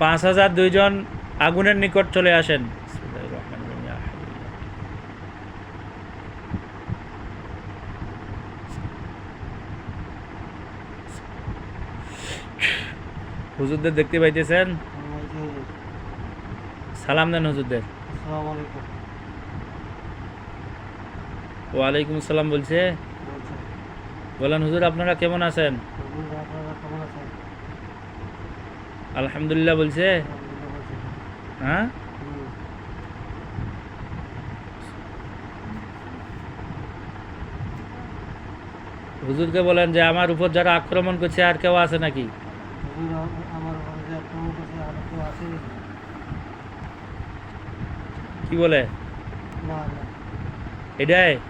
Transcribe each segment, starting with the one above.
5000 দুইজন আগুনের নিকট চলে আসেন। হুজুরদের দেখতে পাইতেছেন? সালাম দেন হুজুরদের। আসসালামু আলাইকুম। ওয়ালাইকুম আসসালাম বলছে। বলছেন বলেন হুজুর, আপনারা কেমন আছেন? হুজুর, আপনারা কেমন আছেন? আলহামদুলিল্লাহ বলছে। আলহামদুলিল্লাহ বলছেন। হ্যাঁ, হুম। হুজুরকে বলেন যে আমার উপর যারা আক্রমণ করছে আর কেউ আছে নাকি? হুজুর, আমার ঘরে যে আক্রমণ করছে আর কেউ আছে নাকি? কি বলে না না। এটাই? না।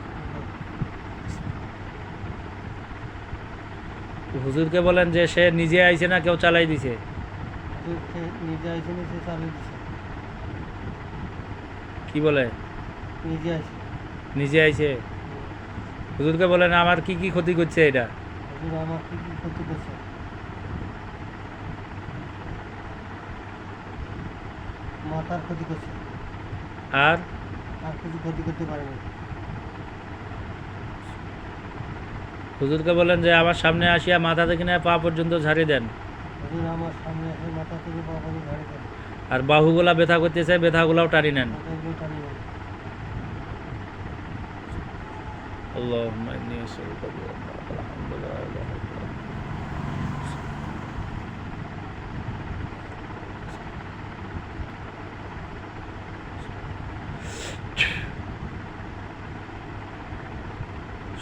হুজুরকে বলেন যে সে নিজে আইছে না কেউ চালাই দিছে? হুজুর সে নিজে আইসে নিচে চালিয়ে দিছে। কি বলে নিজে আইসে। নিজে আইছে? হুজুরকে বলেন আমার কি কি ক্ষতি করছে এটা? হুজুর, আমার কি কি ক্ষতি করছে? মাথার ক্ষতি করছে। আর আর কিছু ক্ষতি করতে পারেনি। হুজুরকে বলেন যে আমার সামনে আসিয়া মাথা থেকে নিয়ে পা পর্যন্ত ঝাড়ি দেন। হুজুর, আমার সামনে এসে মাথা থেকে পা পর্যন্ত ঝাড়ি দেন। আর বাহুগুলা ব্যথা করতেছে, ব্যথাগুলাও টানি নেন। মাথাগুলো টানিয়ে নেন। আল্লাহুম্মা ইন্নী আসআলুকা বিআন্না লাকা আল-হামদু লা ইলাহা ইল্লা আনতা।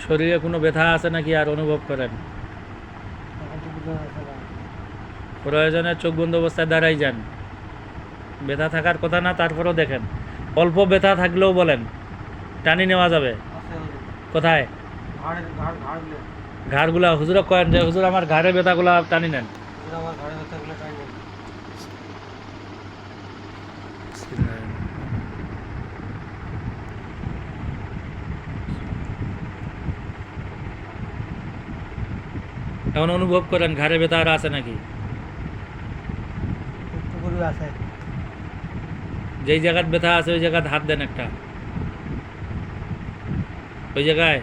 শরীরে কোনো ব্যথা আছে নাকি আর অনুভব করেন? এখন তো বোঝা যাচ্ছে না। প্রয়োজনে চোখ বন্ধ অবস্থায় দাঁড়াই যান। ব্যথা থাকার কথা না, তারপরেও দেখেন। অল্প ব্যথা থাকলেও বলেন, টানি নেওয়া যাবে। আছে হুজুর। কোথায়? ঘাড়গুলো। ঘাড়গুলা হুজুরক কয়েন যে হুজুর আমার ঘাড়ের ব্যথাগুলা টানি নেন। হুজুর, আমার ঘাড়ে ব্যথাগুলো টানিয়ে নেন। এখন অনুভব করেন ঘাড়ে ব্যথা আর আছে নাকি? একটু করে আছে। যেই জায়গায় ব্যথা আছে ওই জায়গায় হাত দেন একটা। ওই জায়গায়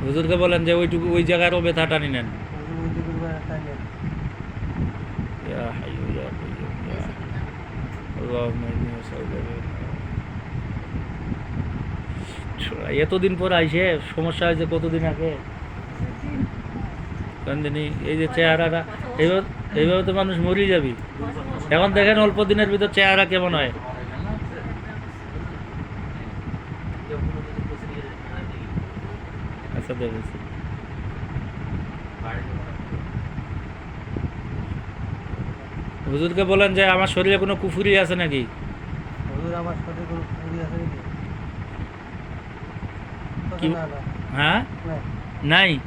হুজুরকে বলেন যে ওইটুকু ওই জায়গারও ব্যথা টানি নেন। হুজুর, ওই দিকে করে টানিয়ে নেন। ইয়া হাইয়্যু ইয়া কাইয়্যুম ইয়া আল্লাহুম্মা ইন্নী আসআলুকা এতদিন পর আইসে সমস্যা হয়েছে কতদিন আগে। কারণ জানি এই যে চেহারাটা, এইভাবে এইভাবে তো মানুষ মরেই যাবি। এখন দেখেন অল্প দিনের ভিতর চেহারা কেমন হয়। আচ্ছা দেখেছি। হুজুরকে বলেন যে আমার শরীরে কোনো কুফুরি আছে নাকি? হুজুর, আমার শরীরে কোনো ফুরি আছে নাকি? কি? না না। হ্যাঁ, না। নাই।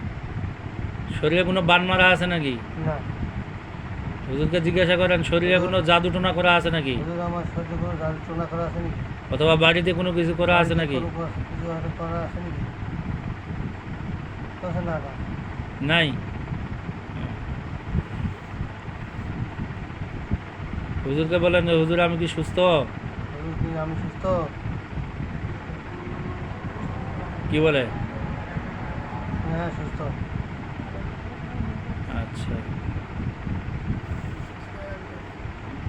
শরীরে কোনো বান মারা আছে নাকি? না। হুজুরকে জিজ্ঞাসা করেন শরীরে কোনো জাদু টোনা করা আছে নাকি? হুজুর, আমার শরীরে কোনো যন্ত্রণা করা আছে নাকি? অথবা বাড়িতে কোনো কিছু করা আছে নাকি? কোনো কিছু হয়তো করা আছে নাকি? না না। নাই। হুজুরকে বলেন যে হুজুর আমি কি সুস্থ? হুজুর, কি আমি সুস্থ? কি বলে? হ্যাঁ, সুস্থ। আচ্ছা।